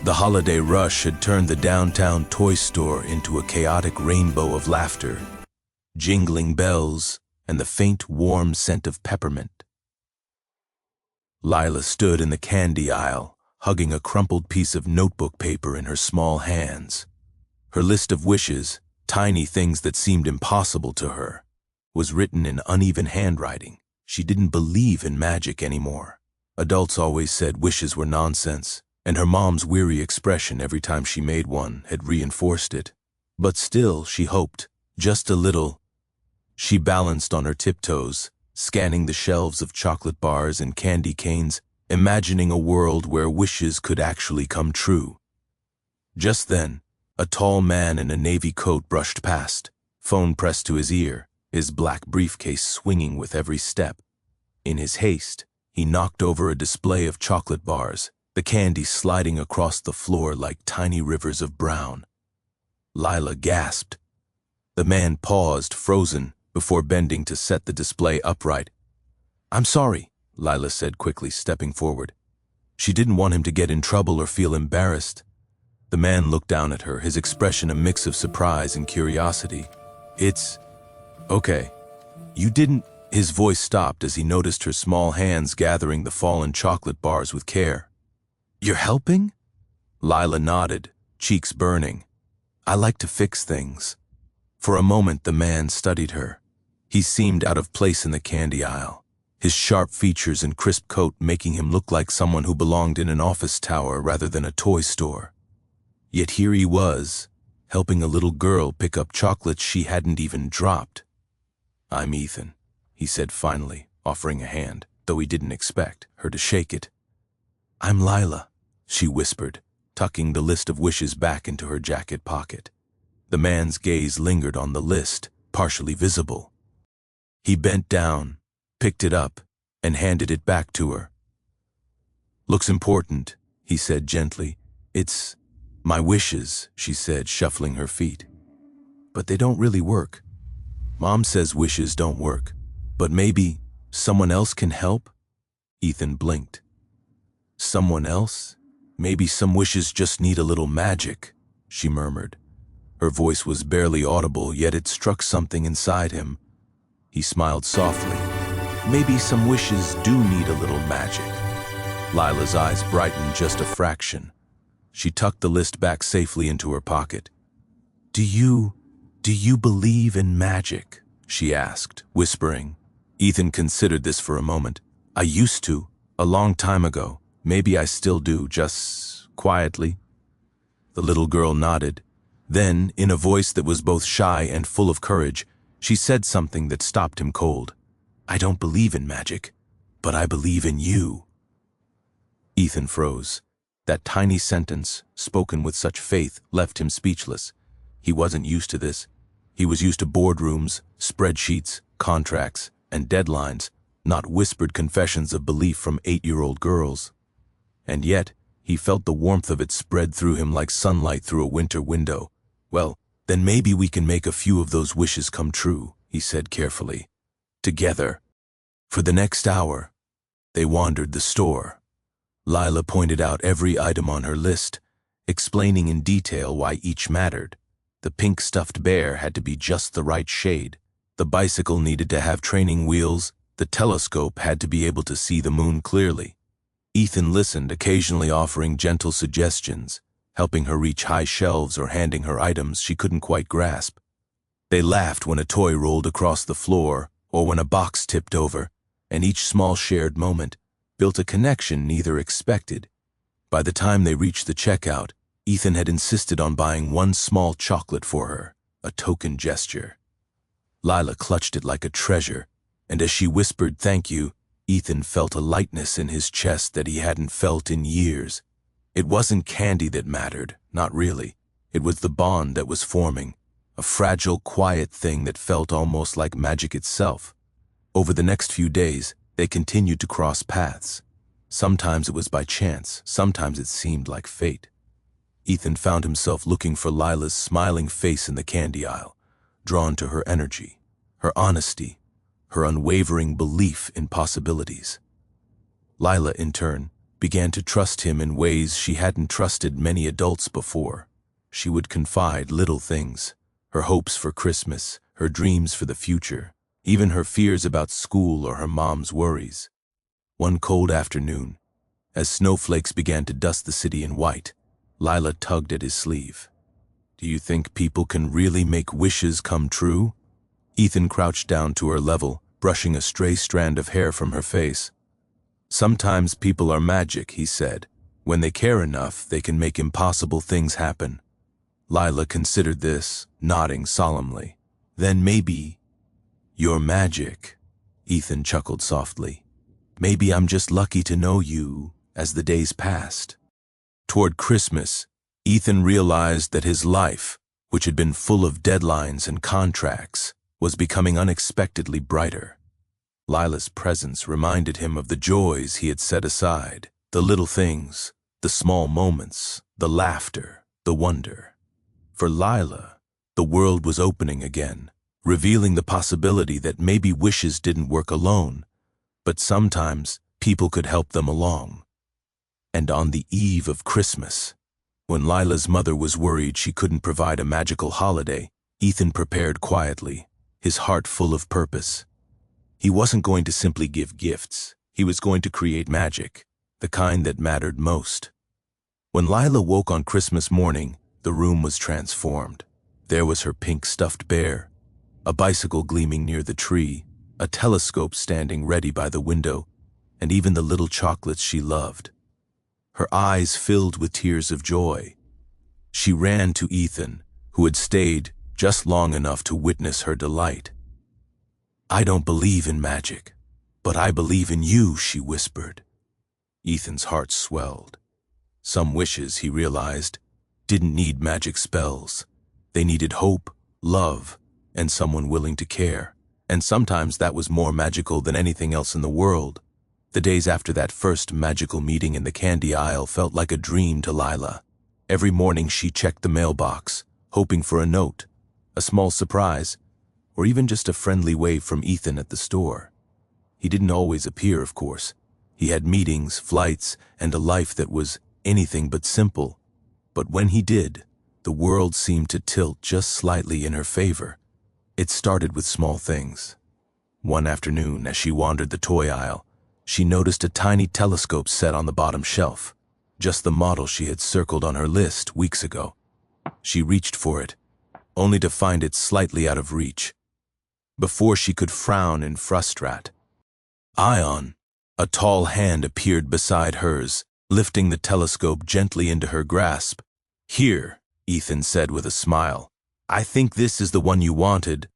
The holiday rush had turned the downtown toy store into a chaotic rainbow of laughter, jingling bells, and the faint, warm scent of peppermint. Lila stood in the candy aisle, hugging a crumpled piece of notebook paper in her small hands. Her list of wishes, tiny things that seemed impossible to her, was written in uneven handwriting. She didn't believe in magic anymore. Adults always said wishes were nonsense, and her mom's weary expression every time she made one had reinforced it. But still, she hoped, just a little. She balanced on her tiptoes, scanning the shelves of chocolate bars and candy canes, imagining a world where wishes could actually come true. Just then, a tall man in a navy coat brushed past, phone pressed to his ear, his black briefcase swinging with every step. In his haste, he knocked over a display of chocolate bars, the candy sliding across the floor like tiny rivers of brown. Lila gasped. The man paused, frozen, before bending to set the display upright. "I'm sorry," Lila said quickly, stepping forward. She didn't want him to get in trouble or feel embarrassed. The man looked down at her, his expression a mix of surprise and curiosity. "It's okay. You didn't—" His voice stopped as he noticed her small hands gathering the fallen chocolate bars with care. "You're helping?" Lila nodded, cheeks burning. "I like to fix things." For a moment the man studied her. He seemed out of place in the candy aisle, his sharp features and crisp coat making him look like someone who belonged in an office tower rather than a toy store. Yet here he was, helping a little girl pick up chocolates she hadn't even dropped. "I'm Ethan," he said finally, offering a hand, though he didn't expect her to shake it. "I'm Lila," she whispered, tucking the list of wishes back into her jacket pocket. The man's gaze lingered on the list, partially visible. He bent down, picked it up, and handed it back to her. "Looks important," he said gently. "It's my wishes," she said, shuffling her feet. "But they don't really work. Mom says wishes don't work, but maybe someone else can help?" Ethan blinked. "Someone else? Maybe some wishes just need a little magic," she murmured. Her voice was barely audible, yet it struck something inside him. He smiled softly. "Maybe some wishes do need a little magic." Lila's eyes brightened just a fraction. She tucked the list back safely into her pocket. Do you believe in magic?" she asked, whispering. Ethan considered this for a moment. "I used to, a long time ago. Maybe I still do, just quietly." The little girl nodded. Then, in a voice that was both shy and full of courage, she said something that stopped him cold. "I don't believe in magic, but I believe in you." Ethan froze. That tiny sentence, spoken with such faith, left him speechless. He wasn't used to this. He was used to boardrooms, spreadsheets, contracts, and deadlines, not whispered confessions of belief from 8-year-old girls. And yet, he felt the warmth of it spread through him like sunlight through a winter window. "Well, then maybe we can make a few of those wishes come true," he said carefully. "Together." For the next hour, they wandered the store. Lila pointed out every item on her list, explaining in detail why each mattered. The pink stuffed bear had to be just the right shade. The bicycle needed to have training wheels. The telescope had to be able to see the moon clearly. Ethan listened, occasionally offering gentle suggestions, helping her reach high shelves or handing her items she couldn't quite grasp. They laughed when a toy rolled across the floor or when a box tipped over, and each small shared moment built a connection neither expected. By the time they reached the checkout, Ethan had insisted on buying one small chocolate for her, a token gesture. Lila clutched it like a treasure, and as she whispered thank you, Ethan felt a lightness in his chest that he hadn't felt in years. It wasn't candy that mattered, not really. It was the bond that was forming, a fragile, quiet thing that felt almost like magic itself. Over the next few days, they continued to cross paths. Sometimes it was by chance, sometimes it seemed like fate. Ethan found himself looking for Lila's smiling face in the candy aisle, drawn to her energy, her honesty, her unwavering belief in possibilities. Lila, in turn, began to trust him in ways she hadn't trusted many adults before. She would confide little things, her hopes for Christmas, her dreams for the future, even her fears about school or her mom's worries. One cold afternoon, as snowflakes began to dust the city in white, Lila tugged at his sleeve. "Do you think people can really make wishes come true?" Ethan crouched down to her level, brushing a stray strand of hair from her face. "Sometimes people are magic," he said. "When they care enough, they can make impossible things happen." Lila considered this, nodding solemnly. "Then maybe you're magic," Ethan chuckled softly. "Maybe I'm just lucky to know you as the days passed." Toward Christmas, Ethan realized that his life, which had been full of deadlines and contracts, was becoming unexpectedly brighter. Lila's presence reminded him of the joys he had set aside, the little things, the small moments, the laughter, the wonder. For Lila, the world was opening again, revealing the possibility that maybe wishes didn't work alone, but sometimes people could help them along. And on the eve of Christmas, when Lila's mother was worried she couldn't provide a magical holiday, Ethan prepared quietly, his heart full of purpose. He wasn't going to simply give gifts. He was going to create magic, the kind that mattered most. When Lila woke on Christmas morning, the room was transformed. There was her pink stuffed bear, a bicycle gleaming near the tree, a telescope standing ready by the window, and even the little chocolates she loved. Her eyes filled with tears of joy. She ran to Ethan, who had stayed just long enough to witness her delight. "I don't believe in magic, but I believe in you," she whispered. Ethan's heart swelled. Some wishes, he realized, didn't need magic spells. They needed hope, love, and someone willing to care. And sometimes that was more magical than anything else in the world. The days after that first magical meeting in the candy aisle felt like a dream to Lila. Every morning she checked the mailbox, hoping for a note, a small surprise, or even just a friendly wave from Ethan at the store. He didn't always appear, of course. He had meetings, flights, and a life that was anything but simple. But when he did, the world seemed to tilt just slightly in her favor. It started with small things. One afternoon, as she wandered the toy aisle, she noticed a tiny telescope set on the bottom shelf, just the model she had circled on her list weeks ago. She reached for it, only to find it slightly out of reach. Before she could frown in frustration, Ion, a tall hand appeared beside hers, lifting the telescope gently into her grasp. "Here," Ethan said with a smile. "I think this is the one you wanted."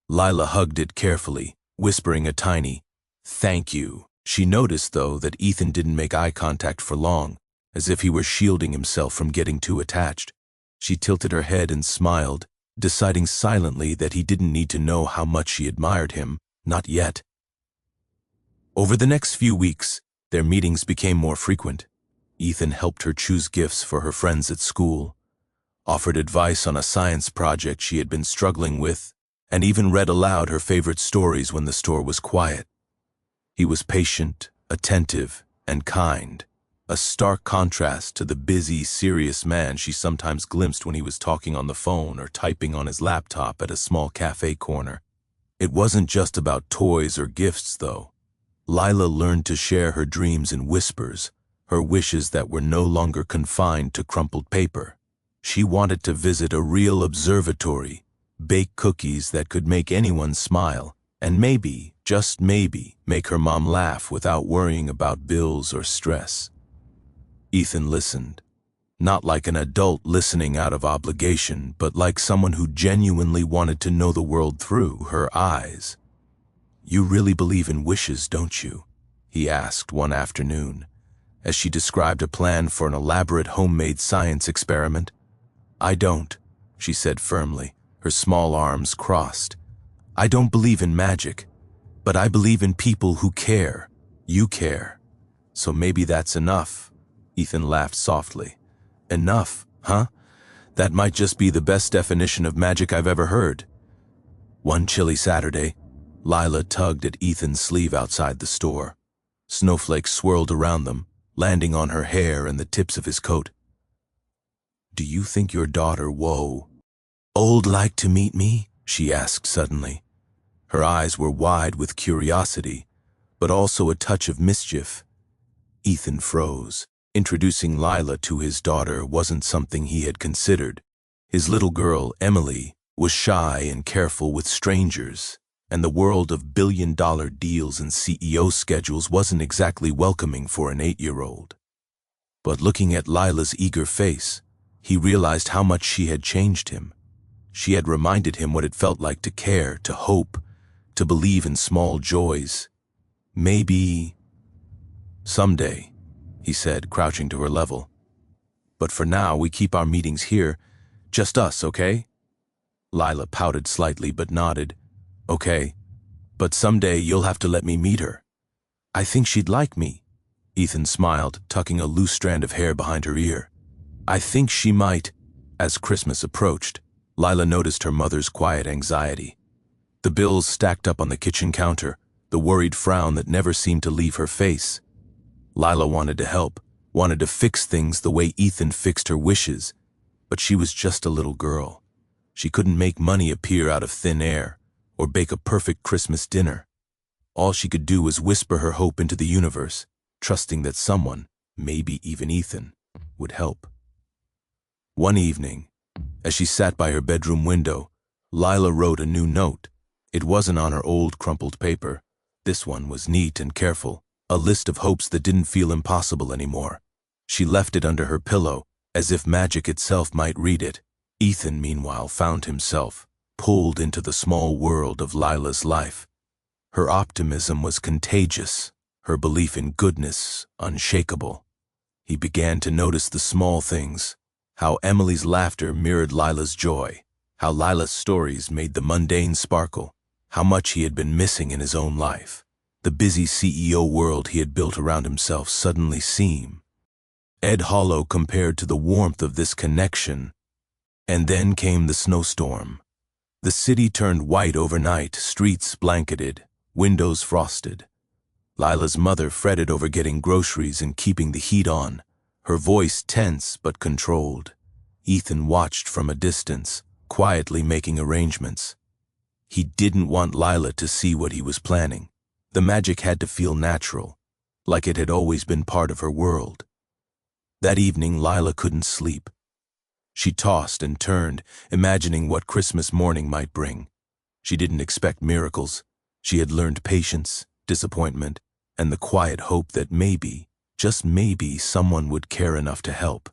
Lila hugged it carefully, whispering a tiny, "Thank you." She noticed, though, that Ethan didn't make eye contact for long, as if he were shielding himself from getting too attached. She tilted her head and smiled, deciding silently that he didn't need to know how much she admired him, not yet. Over the next few weeks, their meetings became more frequent. Ethan helped her choose gifts for her friends at school, offered advice on a science project she had been struggling with, and even read aloud her favorite stories when the store was quiet. He was patient, attentive, and kind, a stark contrast to the busy, serious man she sometimes glimpsed when he was talking on the phone or typing on his laptop at a small cafe corner. It wasn't just about toys or gifts, though. Lila learned to share her dreams in whispers, her wishes that were no longer confined to crumpled paper. She wanted to visit a real observatory, bake cookies that could make anyone smile, and maybe, just maybe, make her mom laugh without worrying about bills or stress. Ethan listened, not like an adult listening out of obligation, but like someone who genuinely wanted to know the world through her eyes. "You really believe in wishes, don't you?" he asked one afternoon, as she described a plan for an elaborate homemade science experiment. "I don't," she said firmly, her small arms crossed. "I don't believe in magic, but I believe in people who care. You care. So maybe that's enough." Ethan laughed softly. "Enough, huh? That might just be the best definition of magic I've ever heard." One chilly Saturday, Lila tugged at Ethan's sleeve outside the store. Snowflakes swirled around them, landing on her hair and the tips of his coat. "Do you think your daughter, old like to meet me?" she asked suddenly. Her eyes were wide with curiosity, but also a touch of mischief. Ethan froze. Introducing Lila to his daughter wasn't something he had considered. His little girl, Emily, was shy and careful with strangers, and the world of billion-dollar deals and CEO schedules wasn't exactly welcoming for an 8-year-old. But looking at Lila's eager face, he realized how much she had changed him. She had reminded him what it felt like to care, to hope, to believe in small joys. "Maybe someday," he said, crouching to her level. "But for now, we keep our meetings here. Just us, okay?" Lila pouted slightly but nodded. "Okay, but someday you'll have to let me meet her." "I think she'd like me." Ethan smiled, tucking a loose strand of hair behind her ear. "I think she might." As Christmas approached, Lila noticed her mother's quiet anxiety. The bills stacked up on the kitchen counter, the worried frown that never seemed to leave her face. Lila wanted to help, wanted to fix things the way Ethan fixed her wishes, but she was just a little girl. She couldn't make money appear out of thin air, or bake a perfect Christmas dinner. All she could do was whisper her hope into the universe, trusting that someone, maybe even Ethan, would help. One evening, as she sat by her bedroom window, Lila wrote a new note. It wasn't on her old crumpled paper. This one was neat and careful, a list of hopes that didn't feel impossible anymore. She left it under her pillow, as if magic itself might read it. Ethan, meanwhile, found himself pulled into the small world of Lila's life. Her optimism was contagious, her belief in goodness unshakable. He began to notice the small things, how Emily's laughter mirrored Lila's joy, how Lila's stories made the mundane sparkle, how much he had been missing in his own life. The busy CEO world he had built around himself suddenly seemed hollow compared to the warmth of this connection. And then came the snowstorm. The city turned white overnight, streets blanketed, windows frosted. Lila's mother fretted over getting groceries and keeping the heat on, her voice tense but controlled. Ethan watched from a distance, quietly making arrangements. He didn't want Lila to see what he was planning. The magic had to feel natural, like it had always been part of her world. That evening, Lila couldn't sleep. She tossed and turned, imagining what Christmas morning might bring. She didn't expect miracles. She had learned patience, disappointment, and the quiet hope that maybe, just maybe, someone would care enough to help.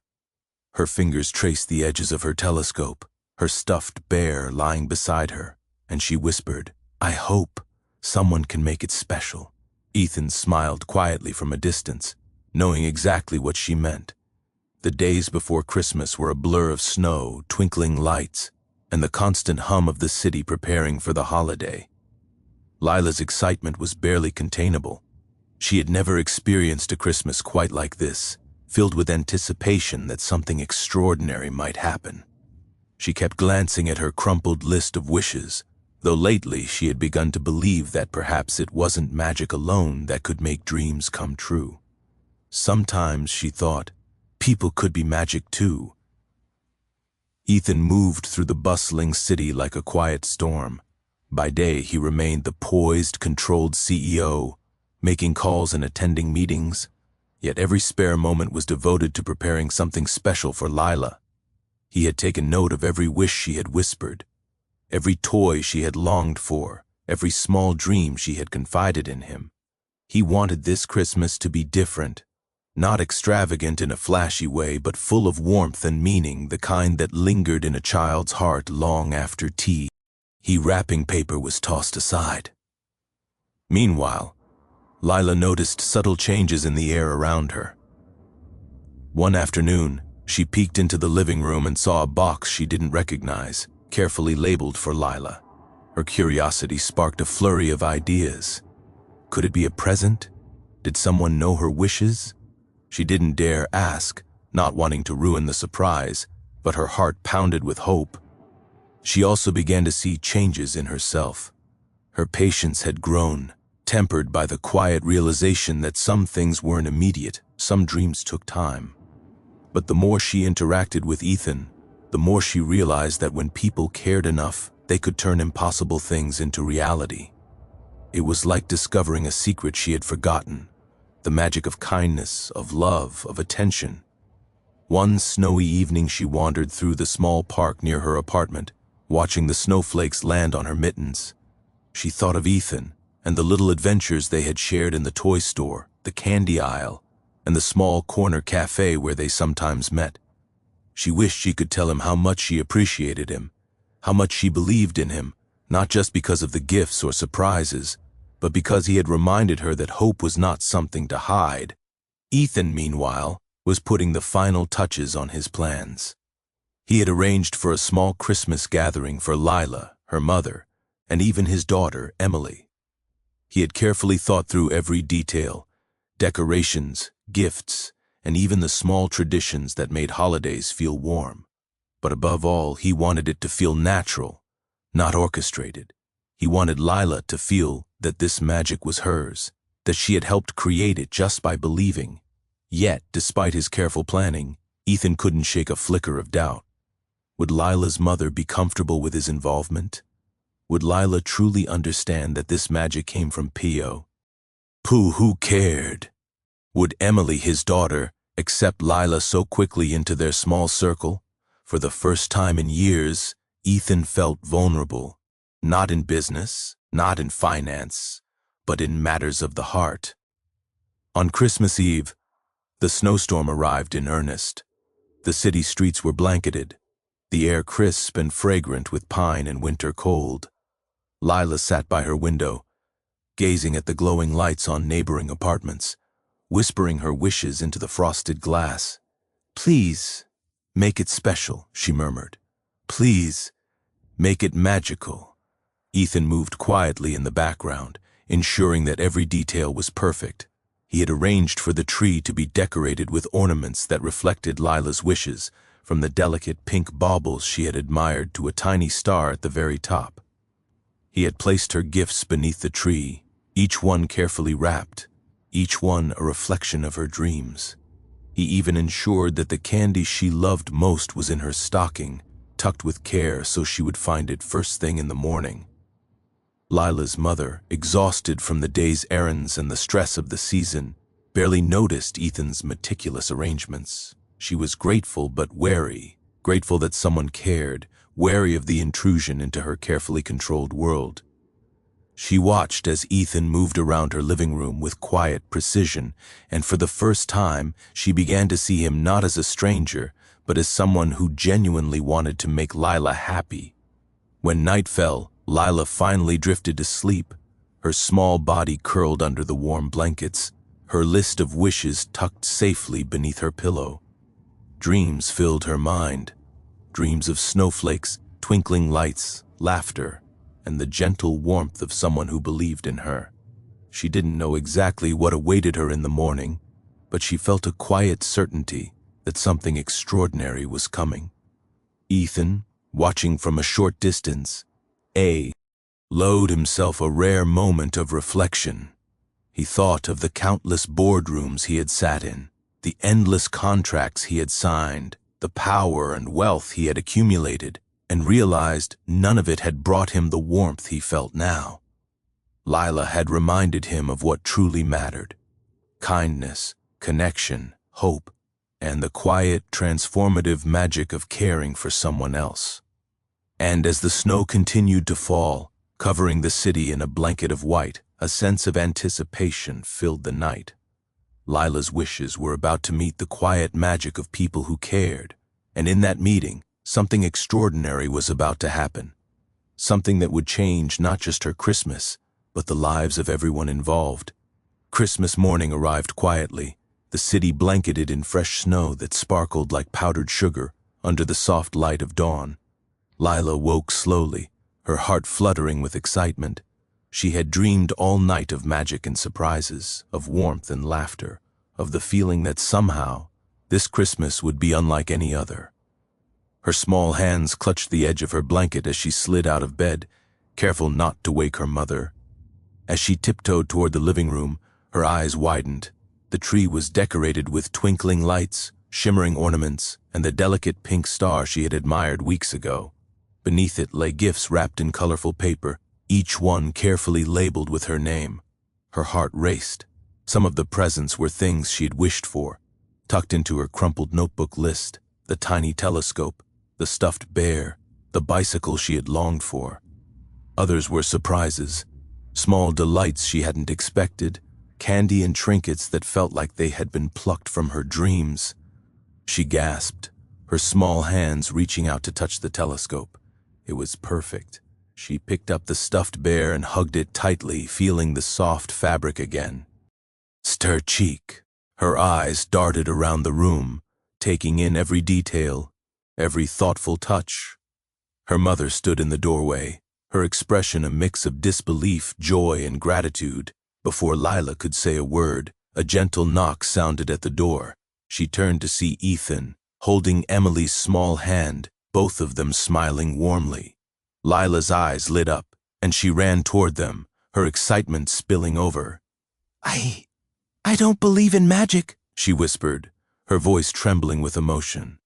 Her fingers traced the edges of her telescope, her stuffed bear lying beside her, and she whispered, "I hope someone can make it special." Ethan smiled quietly from a distance, knowing exactly what she meant. The days before Christmas were a blur of snow, twinkling lights, and the constant hum of the city preparing for the holiday. Lila's excitement was barely containable. She had never experienced a Christmas quite like this, filled with anticipation that something extraordinary might happen. She kept glancing at her crumpled list of wishes, though lately she had begun to believe that perhaps it wasn't magic alone that could make dreams come true. Sometimes, she thought, people could be magic too. Ethan moved through the bustling city like a quiet storm. By day, he remained the poised, controlled CEO, making calls and attending meetings, yet every spare moment was devoted to preparing something special for Lila. He had taken note of every wish she had whispered, every toy she had longed for, every small dream she had confided in him. He wanted this Christmas to be different, not extravagant in a flashy way, but full of warmth and meaning, the kind that lingered in a child's heart long after tea. Wrapping paper was tossed aside. Meanwhile, Lila noticed subtle changes in the air around her. One afternoon, she peeked into the living room and saw a box she didn't recognize, carefully labeled for Lila. Her curiosity sparked a flurry of ideas. Could it be a present? Did someone know her wishes? She didn't dare ask, not wanting to ruin the surprise, but her heart pounded with hope. She also began to see changes in herself. Her patience had grown, tempered by the quiet realization that some things weren't immediate, some dreams took time. But the more she interacted with Ethan, the more she realized that when people cared enough, they could turn impossible things into reality. It was like discovering a secret she had forgotten, the magic of kindness, of love, of attention. One snowy evening she wandered through the small park near her apartment, watching the snowflakes land on her mittens. She thought of Ethan and the little adventures they had shared in the toy store, the candy aisle, and the small corner cafe where they sometimes met. She wished she could tell him how much she appreciated him, how much she believed in him, not just because of the gifts or surprises, but because he had reminded her that hope was not something to hide. Ethan, meanwhile, was putting the final touches on his plans. He had arranged for a small Christmas gathering for Lila, her mother, and even his daughter, Emily. He had carefully thought through every detail, decorations, gifts, and even the small traditions that made holidays feel warm. But above all, he wanted it to feel natural, not orchestrated. He wanted Lila to feel that this magic was hers, that she had helped create it just by believing. Yet, despite his careful planning, Ethan couldn't shake a flicker of doubt. Would Lila's mother be comfortable with his involvement? Would Lila truly understand that this magic came from Pio? Who cared? Would Emily, his daughter, accept Lila so quickly into their small circle? For the first time in years, Ethan felt vulnerable, not in business, not in finance, but in matters of the heart. On Christmas Eve, the snowstorm arrived in earnest. The city streets were blanketed, the air crisp and fragrant with pine and winter cold. Lila sat by her window, gazing at the glowing lights on neighboring apartments, whispering her wishes into the frosted glass. "Please, make it special," she murmured. "Please, make it magical." Ethan moved quietly in the background, ensuring that every detail was perfect. He had arranged for the tree to be decorated with ornaments that reflected Lila's wishes, from the delicate pink baubles she had admired to a tiny star at the very top. He had placed her gifts beneath the tree, each one carefully wrapped, each one a reflection of her dreams. He even ensured that the candy she loved most was in her stocking, tucked with care so she would find it first thing in the morning. Lila's mother, exhausted from the day's errands and the stress of the season, barely noticed Ethan's meticulous arrangements. She was grateful but wary, grateful that someone cared, wary of the intrusion into her carefully controlled world. She watched as Ethan moved around her living room with quiet precision, and for the first time, she began to see him not as a stranger, but as someone who genuinely wanted to make Lila happy. When night fell, Lila finally drifted to sleep, her small body curled under the warm blankets, her list of wishes tucked safely beneath her pillow. Dreams filled her mind, dreams of snowflakes, twinkling lights, laughter, and the gentle warmth of someone who believed in her. She didn't know exactly what awaited her in the morning, but she felt a quiet certainty that something extraordinary was coming. Ethan, watching from a short distance, allowed himself a rare moment of reflection. He thought of the countless boardrooms he had sat in, the endless contracts he had signed, the power and wealth he had accumulated, and realized none of it had brought him the warmth he felt now. Lila had reminded him of what truly mattered: kindness, connection, hope, and the quiet, transformative magic of caring for someone else. And as the snow continued to fall, covering the city in a blanket of white, a sense of anticipation filled the night. Lila's wishes were about to meet the quiet magic of people who cared, and in that meeting, something extraordinary was about to happen. Something that would change not just her Christmas, but the lives of everyone involved. Christmas morning arrived quietly, the city blanketed in fresh snow that sparkled like powdered sugar under the soft light of dawn. Lila woke slowly, her heart fluttering with excitement. She had dreamed all night of magic and surprises, of warmth and laughter, of the feeling that somehow this Christmas would be unlike any other. Her small hands clutched the edge of her blanket as she slid out of bed, careful not to wake her mother. As she tiptoed toward the living room, her eyes widened. The tree was decorated with twinkling lights, shimmering ornaments, and the delicate pink star she had admired weeks ago. Beneath it lay gifts wrapped in colorful paper, each one carefully labeled with her name. Her heart raced. Some of the presents were things she had wished for, tucked into her crumpled notebook list: the tiny telescope, the stuffed bear, the bicycle she had longed for. Others were surprises, small delights she hadn't expected, candy and trinkets that felt like they had been plucked from her dreams. She gasped, her small hands reaching out to touch the telescope. It was perfect. She picked up the stuffed bear and hugged it tightly, feeling the soft fabric again. Her cheek. Her eyes darted around the room, taking in every detail, every thoughtful touch. Her mother stood in the doorway, her expression a mix of disbelief, joy, and gratitude. Before Lila could say a word, a gentle knock sounded at the door. She turned to see Ethan, holding Emily's small hand, both of them smiling warmly. Lila's eyes lit up, and she ran toward them, her excitement spilling over. I don't believe in magic," she whispered, her voice trembling with emotion.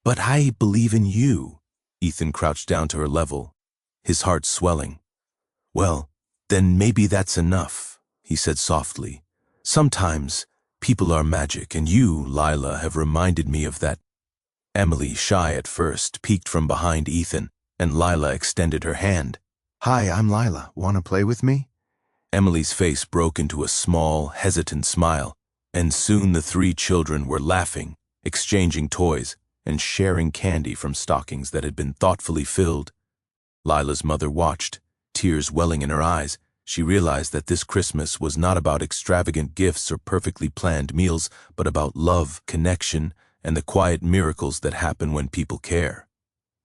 "But I believe in you." Ethan crouched down to her level, his heart swelling. "Well, then maybe that's enough," he said softly. "Sometimes people are magic, and you, Lila, have reminded me of that." Emily, shy at first, peeked from behind Ethan, and Lila extended her hand. "Hi, I'm Lila. Want to play with me?" Emily's face broke into a small, hesitant smile, and soon the three children were laughing, exchanging toys, and sharing candy from stockings that had been thoughtfully filled. Lila's mother watched, tears welling in her eyes. She realized that this Christmas was not about extravagant gifts or perfectly planned meals, but about love, connection, and the quiet miracles that happen when people care.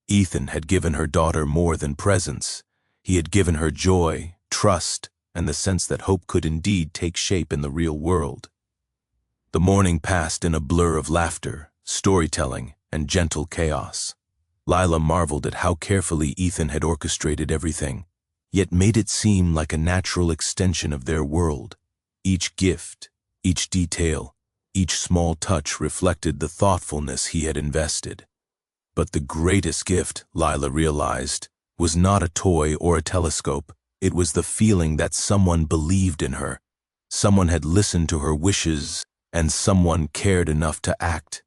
Ethan had given her daughter more than presents. He had given her joy, trust, and the sense that hope could indeed take shape in the real world. The morning passed in a blur of laughter, storytelling, and gentle chaos. Lila marveled at how carefully Ethan had orchestrated everything, yet made it seem like a natural extension of their world. Each gift, each detail, each small touch reflected the thoughtfulness he had invested. But the greatest gift, Lila realized, was not a toy or a telescope. It was the feeling that someone believed in her, someone had listened to her wishes, and someone cared enough to act.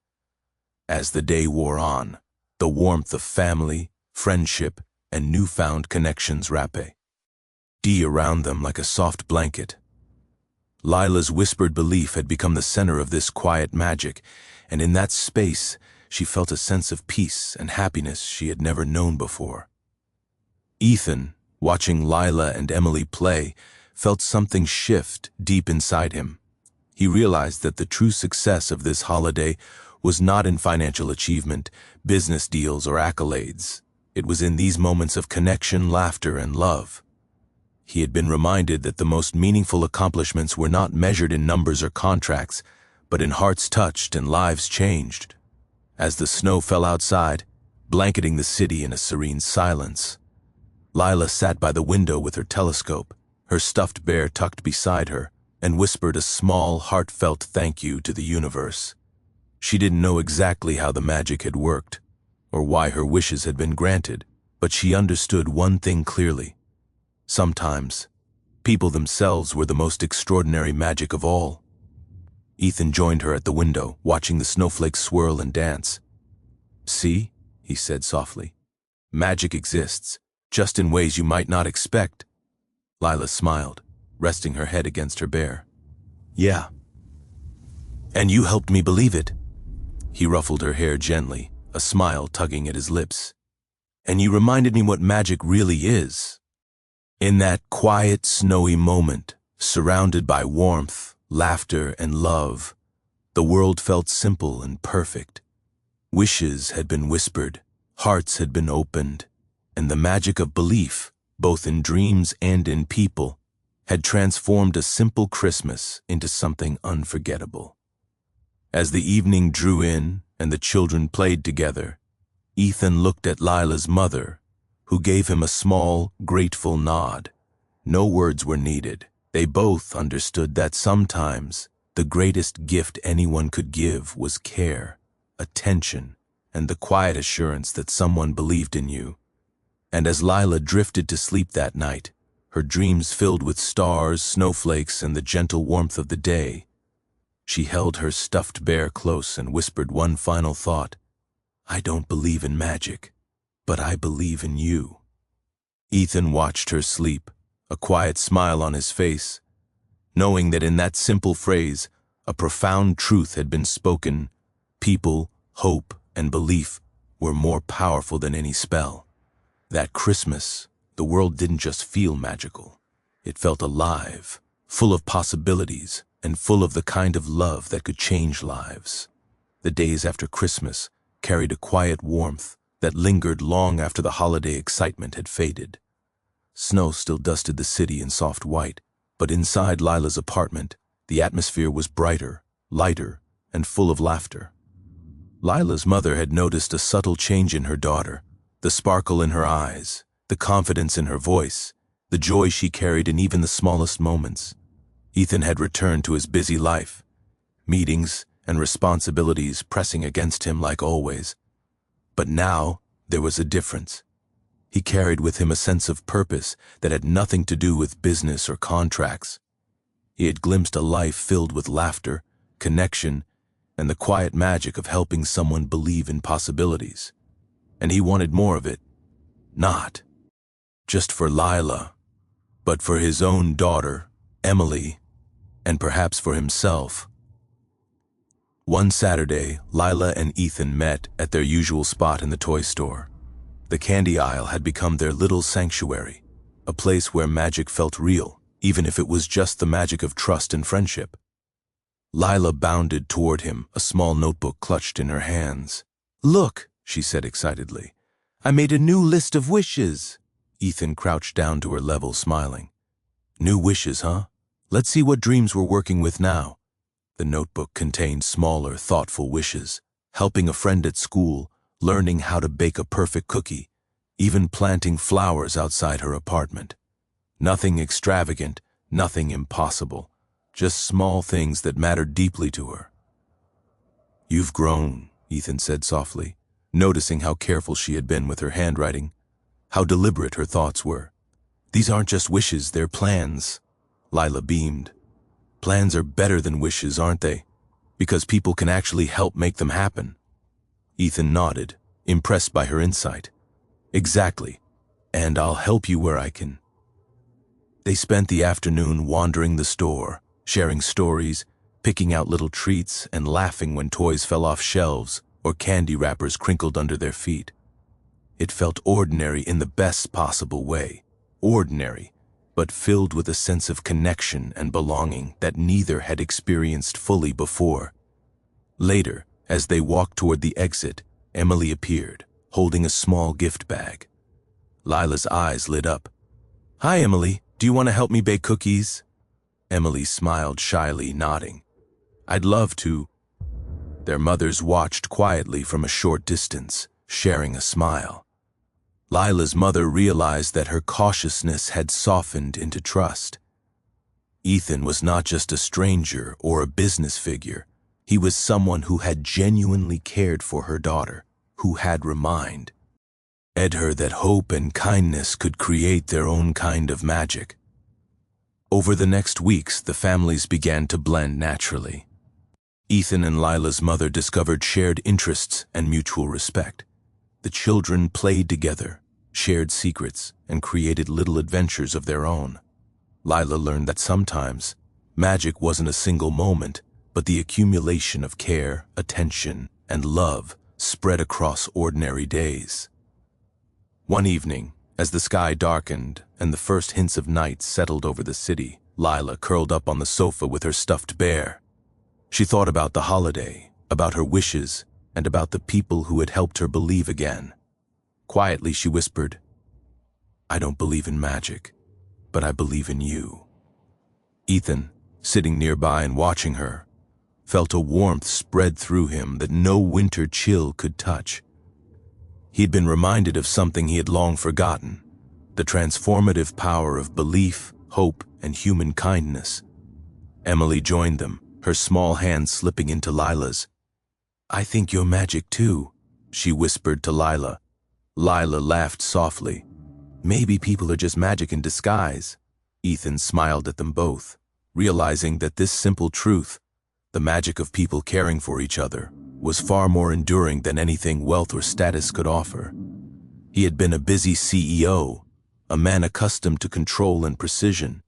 As the day wore on, the warmth of family, friendship, and newfound connections wrapped around them like a soft blanket. Lila's whispered belief had become the center of this quiet magic, and in that space she felt a sense of peace and happiness she had never known before. Ethan, watching Lila and Emily play, felt something shift deep inside him. He realized that the true success of this holiday was not in financial achievement, business deals, or accolades. It was in these moments of connection, laughter, and love. He had been reminded that the most meaningful accomplishments were not measured in numbers or contracts, but in hearts touched and lives changed. As the snow fell outside, blanketing the city in a serene silence, Lila sat by the window with her telescope, her stuffed bear tucked beside her, and whispered a small, heartfelt thank you to the universe. She didn't know exactly how the magic had worked, or why her wishes had been granted, but she understood one thing clearly. Sometimes, people themselves were the most extraordinary magic of all. Ethan joined her at the window, watching the snowflakes swirl and dance. "See," he said softly, "magic exists, just in ways you might not expect." Lila smiled, resting her head against her bear. "Yeah. And you helped me believe it." He ruffled her hair gently, a smile tugging at his lips. "And you reminded me what magic really is." In that quiet, snowy moment, surrounded by warmth, laughter, and love, the world felt simple and perfect. Wishes had been whispered, hearts had been opened, and the magic of belief, both in dreams and in people, had transformed a simple Christmas into something unforgettable. As the evening drew in and the children played together, Ethan looked at Lila's mother, who gave him a small, grateful nod. No words were needed, They both understood that sometimes the greatest gift anyone could give was care, attention, and the quiet assurance that someone believed in you. And as Lila drifted to sleep that night, her dreams filled with stars, snowflakes, and the gentle warmth of the day, she held her stuffed bear close and whispered one final thought: "I don't believe in magic, but I believe in you." Ethan watched her sleep, a quiet smile on his face, knowing that in that simple phrase, a profound truth had been spoken. People, hope, and belief were more powerful than any spell. That Christmas, the world didn't just feel magical. It felt alive, full of possibilities, and full of the kind of love that could change lives. The days after Christmas carried a quiet warmth that lingered long after the holiday excitement had faded. Snow still dusted the city in soft white, but inside Lila's apartment, the atmosphere was brighter, lighter, and full of laughter. Lila's mother had noticed a subtle change in her daughter, the sparkle in her eyes, the confidence in her voice, the joy she carried in even the smallest moments. Ethan had returned to his busy life, meetings and responsibilities pressing against him like always. But now there was a difference. He carried with him a sense of purpose that had nothing to do with business or contracts. He had glimpsed a life filled with laughter, connection, and the quiet magic of helping someone believe in possibilities. And he wanted more of it, not just for Lila, but for his own daughter, Emily, and perhaps for himself. One Saturday, Lila and Ethan met at their usual spot in the toy store. The candy aisle had become their little sanctuary, a place where magic felt real, even if it was just the magic of trust and friendship. Lila bounded toward him, a small notebook clutched in her hands. "Look," she said excitedly, "I made a new list of wishes." Ethan crouched down to her level, smiling. "New wishes, huh? Let's see what dreams we're working with now." The notebook contained smaller, thoughtful wishes: helping a friend at school, learning how to bake a perfect cookie, even planting flowers outside her apartment. Nothing extravagant, nothing impossible, just small things that mattered deeply to her. "You've grown," Ethan said softly, noticing how careful she had been with her handwriting, how deliberate her thoughts were. "These aren't just wishes, they're plans." Lila beamed. "Plans are better than wishes, aren't they? Because people can actually help make them happen." Ethan nodded, impressed by her insight. "Exactly, and I'll help you where I can." They spent the afternoon wandering the store, sharing stories, picking out little treats, and laughing when toys fell off shelves or candy wrappers crinkled under their feet. It felt ordinary in the best possible way, ordinary, but filled with a sense of connection and belonging that neither had experienced fully before. Later, as they walked toward the exit, Emily appeared, holding a small gift bag. Lila's eyes lit up. "Hi, Emily. Do you want to help me bake cookies?" Emily smiled shyly, nodding. "I'd love to." Their mothers watched quietly from a short distance, sharing a smile. Lila's mother realized that her cautiousness had softened into trust. Ethan was not just a stranger or a business figure. He was someone who had genuinely cared for her daughter, who had reminded her that hope and kindness could create their own kind of magic. Over the next weeks, the families began to blend naturally. Ethan and Lila's mother discovered shared interests and mutual respect. The children played together, shared secrets, and created little adventures of their own. Lila learned that sometimes magic wasn't a single moment, but the accumulation of care, attention, and love spread across ordinary days. One evening, as the sky darkened and the first hints of night settled over the city, Lila curled up on the sofa with her stuffed bear. She thought about the holiday, about her wishes, and about the people who had helped her believe again. Quietly, she whispered, "I don't believe in magic, but I believe in you." Ethan, sitting nearby and watching her, felt a warmth spread through him that no winter chill could touch. He'd been reminded of something he had long forgotten: the transformative power of belief, hope, and human kindness. Emily joined them, her small hand slipping into Lila's. "I think you're magic too," she whispered to Lila. Lila laughed softly. "Maybe people are just magic in disguise." Ethan smiled at them both, realizing that this simple truth, the magic of people caring for each other, was far more enduring than anything wealth or status could offer. He had been a busy CEO, a man accustomed to control and precision,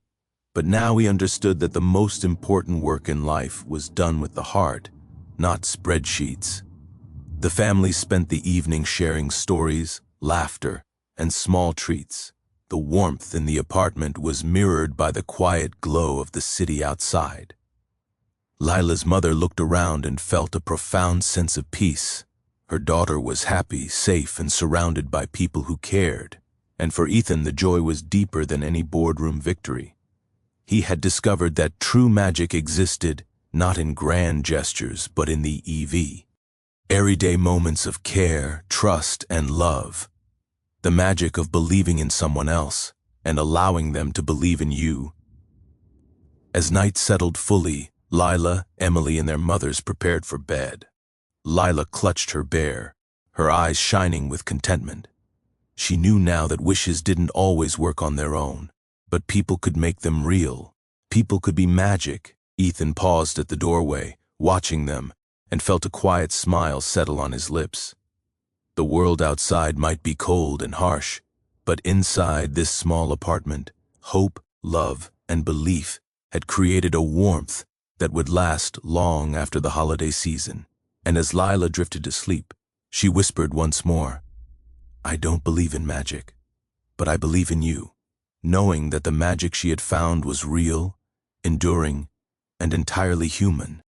but now he understood that the most important work in life was done with the heart, not spreadsheets. The family spent the evening sharing stories, laughter, and small treats. The warmth in the apartment was mirrored by the quiet glow of the city outside. Lila's mother looked around and felt a profound sense of peace. Her daughter was happy, safe, and surrounded by people who cared. And for Ethan, the joy was deeper than any boardroom victory. He had discovered that true magic existed not in grand gestures, but in the everyday moments of care, trust, and love. The magic of believing in someone else and allowing them to believe in you. As night settled fully, Lila, Emily, and their mothers prepared for bed. Lila clutched her bear, her eyes shining with contentment. She knew now that wishes didn't always work on their own, but people could make them real. People could be magic. Ethan paused at the doorway, watching them, and felt a quiet smile settle on his lips. The world outside might be cold and harsh, but inside this small apartment, hope, love, and belief had created a warmth that would last long after the holiday season. And as Lila drifted to sleep, she whispered once more, "I don't believe in magic, but I believe in you," knowing that the magic she had found was real, enduring, and entirely human.